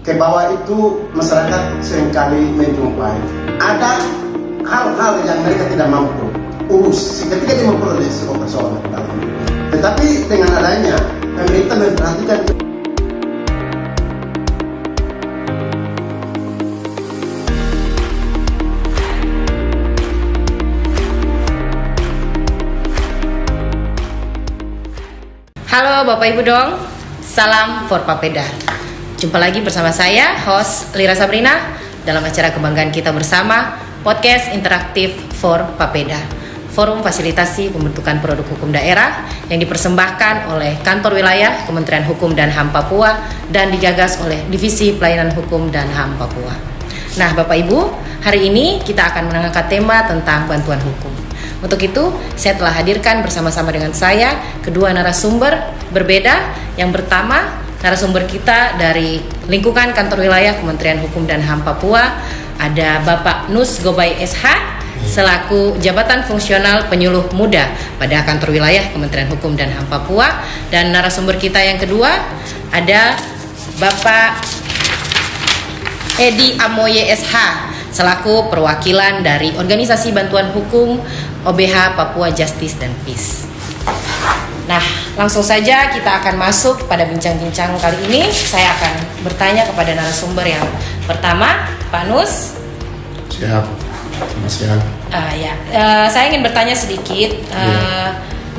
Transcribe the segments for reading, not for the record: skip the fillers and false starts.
ke bawah itu masyarakat seringkali menjumpai ada hal-hal yang mereka tidak mampu urus ketika dia memperoleh sebuah persoalan dalam hidup. Tetapi dengan adanya pemerintah memperhatikan Halo Bapak Ibu dong, salam for Papeda. Jumpa lagi bersama saya, host Lira Sabrina, dalam acara kebanggaan kita bersama, podcast interaktif for Papeda, forum fasilitasi pembentukan produk hukum daerah yang dipersembahkan oleh Kantor Wilayah Kementerian Hukum dan HAM Papua dan digagas oleh Divisi Pelayanan Hukum dan HAM Papua. Nah Bapak Ibu, hari ini kita akan mengangkat tema tentang bantuan hukum. Untuk itu, saya telah hadirkan bersama-sama dengan saya kedua narasumber berbeda. Yang pertama, narasumber kita dari lingkungan Kantor Wilayah Kementerian Hukum dan HAM Papua, ada Bapak Nus Gobay SH selaku Jabatan Fungsional Penyuluh Muda pada Kantor Wilayah Kementerian Hukum dan HAM Papua. Dan narasumber kita yang kedua ada Bapak Edi Amoye SH selaku perwakilan dari Organisasi Bantuan Hukum OBH Papua Justice dan Peace. Nah, langsung saja kita akan masuk pada bincang-bincang kali ini. Saya akan bertanya kepada narasumber yang pertama, Pak Nus. Siap, selamat siang. Saya ingin bertanya sedikit.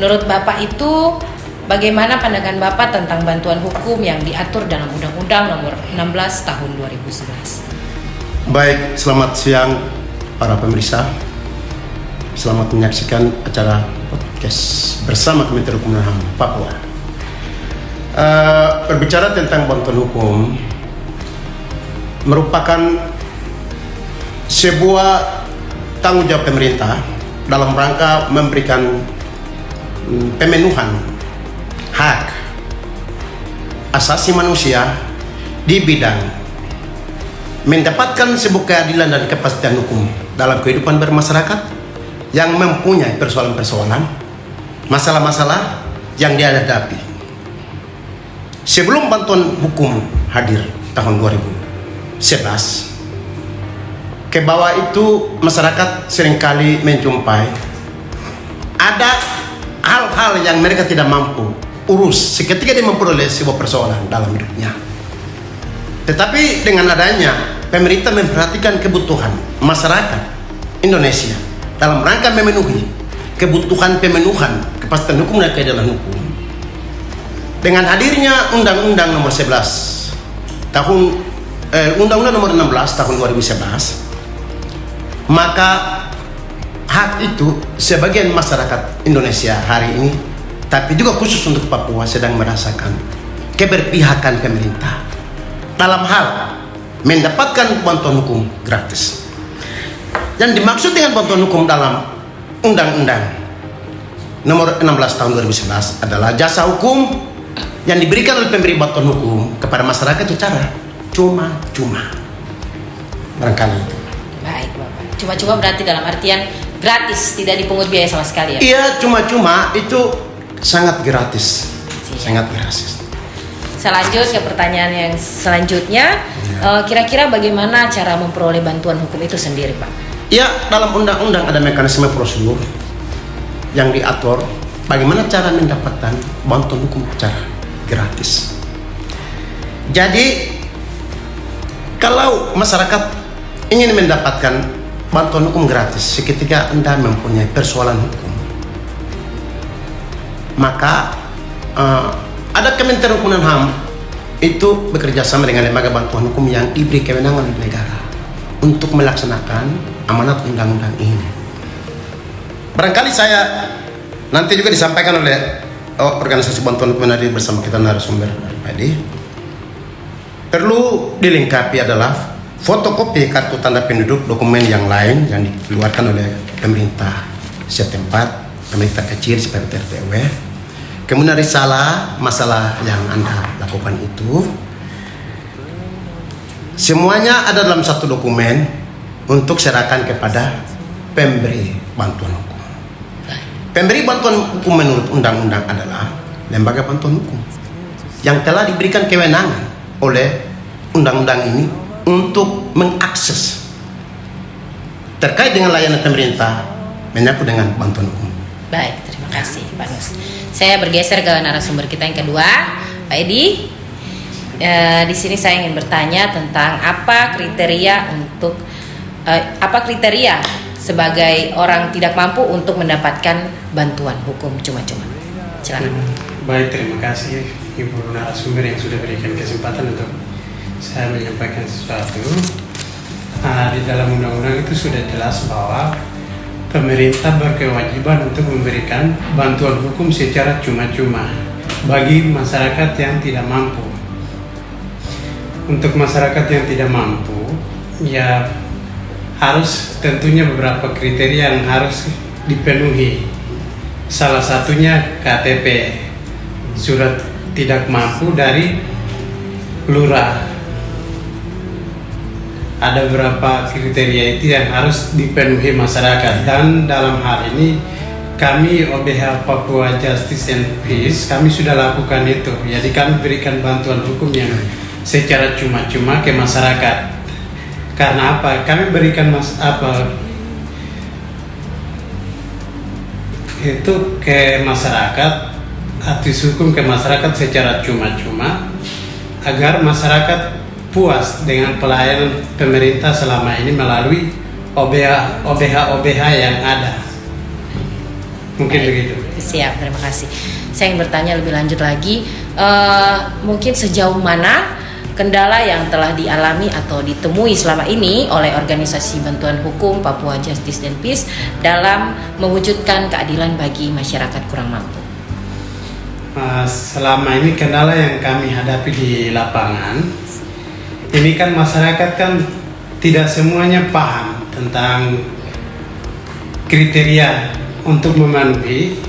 Menurut Bapak itu, bagaimana pandangan Bapak tentang bantuan hukum yang diatur dalam Undang-Undang Nomor 16 Tahun 2011? Baik, selamat siang para pemirsa. Selamat menyaksikan acara podcast bersama Kementerian Hukum dan HAM Papua. Berbicara tentang bantuan hukum merupakan sebuah tanggung jawab pemerintah dalam rangka memberikan pemenuhan hak asasi manusia di bidang mendapatkan sebuah keadilan dan kepastian hukum dalam kehidupan bermasyarakat yang mempunyai persoalan-persoalan, masalah-masalah yang dihadapi. Sebelum bantuan hukum hadir tahun 2011, ke bawah itu masyarakat seringkali menjumpai ada hal-hal yang mereka tidak mampu urus seketika dia memperoleh sebuah persoalan dalam hidupnya. Tetapi dengan adanya pemerintah memperhatikan kebutuhan masyarakat Indonesia dalam rangka memenuhi kebutuhan pemenuhan kepastian hukum dan keadilan hukum, dengan hadirnya Undang-Undang Nomor 11 tahun Undang-Undang Nomor 16 tahun 2011, maka hak itu sebagian masyarakat Indonesia hari ini, tapi juga khusus untuk Papua, sedang merasakan keberpihakan pemerintah dalam hal mendapatkan bantuan hukum gratis. Yang dimaksud dengan bantuan hukum dalam Undang-Undang Nomor 16 tahun 2011 adalah jasa hukum yang diberikan oleh pemberi bantuan hukum kepada masyarakat secara cuma-cuma. Barangkali itu. Baik Bapak. Cuma-cuma berarti dalam artian gratis, tidak dipungut biaya sama sekali ya? Iya, cuma-cuma itu sangat gratis. Sangat gratis. Saya lanjut ke pertanyaan yang selanjutnya. Kira-kira bagaimana cara memperoleh bantuan hukum itu sendiri, Pak? Ya, dalam undang-undang ada mekanisme prosedur yang diatur bagaimana cara mendapatkan bantuan hukum secara gratis. Jadi, kalau masyarakat ingin mendapatkan bantuan hukum gratis seketika Anda mempunyai persoalan hukum, maka ada Kementerian Hukum dan HAM itu bekerja sama dengan lembaga bantuan hukum yang diberi kewenangan oleh negara untuk melaksanakan amanat undang-undang ini. Barangkali saya nanti juga disampaikan oleh organisasi bantuan hukum yang hadir bersama kita narasumber tadi. Perlu dilengkapi adalah fotokopi kartu tanda penduduk, dokumen yang lain yang dikeluarkan oleh pemerintah setempat, pemerintah kecil seperti RT/RW. Kemudian risalah masalah yang Anda lakukan itu, semuanya ada dalam satu dokumen untuk serahkan kepada pemberi bantuan hukum. Pemberi bantuan hukum menurut undang-undang adalah lembaga bantuan hukum yang telah diberikan kewenangan oleh undang-undang ini untuk mengakses terkait dengan layanan pemerintah menyangkut dengan bantuan hukum. Baik, terima kasih Pak Nus. Saya bergeser ke narasumber kita yang kedua, Pak Edi. Di sini saya ingin bertanya tentang apa kriteria sebagai orang tidak mampu untuk mendapatkan bantuan hukum cuma-cuma. Silakan. Baik, terima kasih Ibu narasumber yang sudah berikan kesempatan untuk saya menyampaikan sesuatu. Di dalam undang-undang itu sudah jelas bahwa pemerintah berkewajiban untuk memberikan bantuan hukum secara cuma-cuma bagi masyarakat yang tidak mampu. Untuk masyarakat yang tidak mampu, ya harus tentunya beberapa kriteria yang harus dipenuhi. Salah satunya KTP, surat tidak mampu dari lurah. Ada beberapa kriteria itu yang harus dipenuhi masyarakat, dan dalam hal ini kami OBH Papua Justice and Peace kami sudah lakukan itu. Jadi kami berikan bantuan hukum yang secara cuma-cuma ke masyarakat. Karena apa? Kami berikan itu ke masyarakat, aktif hukum ke masyarakat secara cuma-cuma agar masyarakat puas dengan pelayanan pemerintah selama ini melalui OBH yang ada. Mungkin begitu. Siap, terima kasih. Saya ingin bertanya lebih lanjut lagi, mungkin sejauh mana kendala yang telah dialami atau ditemui selama ini oleh organisasi bantuan hukum Papua Justice and Peace dalam mewujudkan keadilan bagi masyarakat kurang mampu? Selama ini kendala yang kami hadapi di lapangan, ini kan masyarakat kan tidak semuanya paham tentang kriteria untuk memenuhi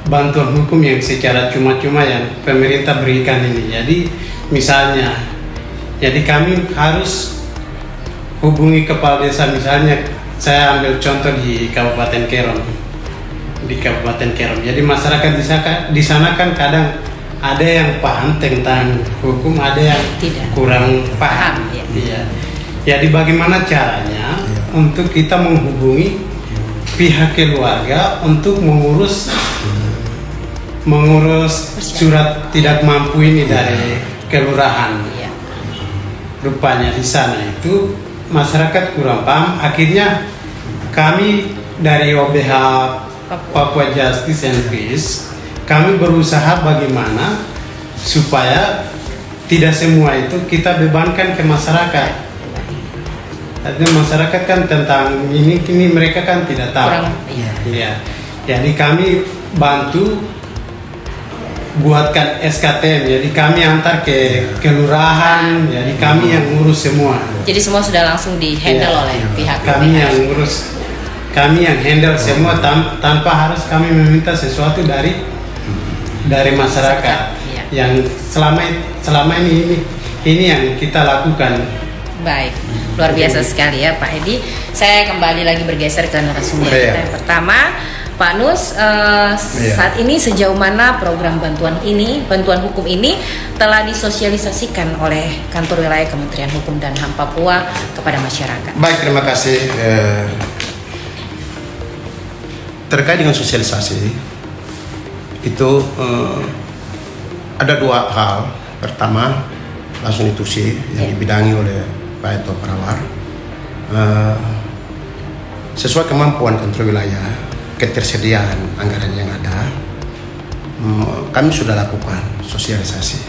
bantuan hukum yang secara cuma-cuma yang pemerintah berikan ini. Jadi misalnya, jadi kami harus hubungi kepala desa. Misalnya saya ambil contoh di Kabupaten Kerom. Jadi masyarakat di sana kan kadang ada yang paham tentang hukum, ada yang tidak kurang paham. Iya. Jadi bagaimana caranya untuk kita menghubungi pihak keluarga untuk mengurus surat tidak mampu ini dari kelurahan. Rupanya di sana itu masyarakat kurang paham. Akhirnya kami dari OBH Papua Justice and Peace kami berusaha bagaimana supaya tidak semua itu kita bebankan ke masyarakat. Artinya masyarakat kan tentang ini mereka kan tidak tahu. Iya. Jadi kami bantu buatkan SKTM, jadi kami antar ke kelurahan, jadi kami yang ngurus semua. Jadi semua sudah langsung di handle oleh pihak kami yang ngurus, kami yang handle semua tanpa harus kami meminta sesuatu dari masyarakat. Yang selama ini yang kita lakukan. Baik, luar biasa sekali ya Pak Edi. Saya kembali lagi bergeser ke narasumber kita yang pertama. Pak Nus, saat ini sejauh mana program bantuan hukum ini telah disosialisasikan oleh Kantor Wilayah Kementerian Hukum dan HAM Papua kepada masyarakat? Baik, terima kasih. Terkait dengan sosialisasi itu ada dua hal. Pertama, langsung institusi yang dibidangi oleh Pak Eto Perawar, sesuai kemampuan kantor wilayah, ketersediaan anggaran yang ada, kami sudah lakukan sosialisasi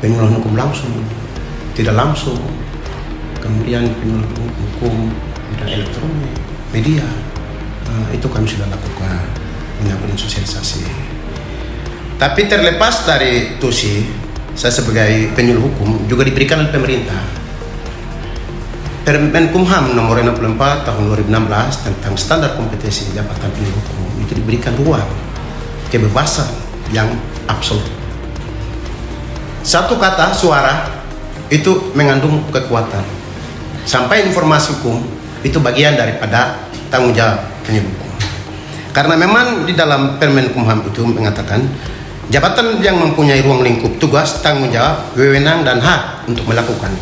penyuluhan hukum langsung, tidak langsung, kemudian penyuluhan hukum bidang elektronik, media, itu kami sudah lakukan menyangkut sosialisasi. Tapi terlepas dari TUSI, saya sebagai penyuluh hukum juga diberikan oleh pemerintah Permenkumham nomor 64 tahun 2016 tentang standar kompetensi jabatan penyuluh hukum. Itu diberikan ruang kebebasan yang absolut. Satu kata suara itu mengandung kekuatan. Sampai informasi hukum itu bagian daripada tanggung jawab penyuluh hukum. Karena memang di dalam Permenkumham itu mengatakan Jabatan yang mempunyai ruang lingkup tugas, tanggung jawab, wewenang dan hak untuk melakukan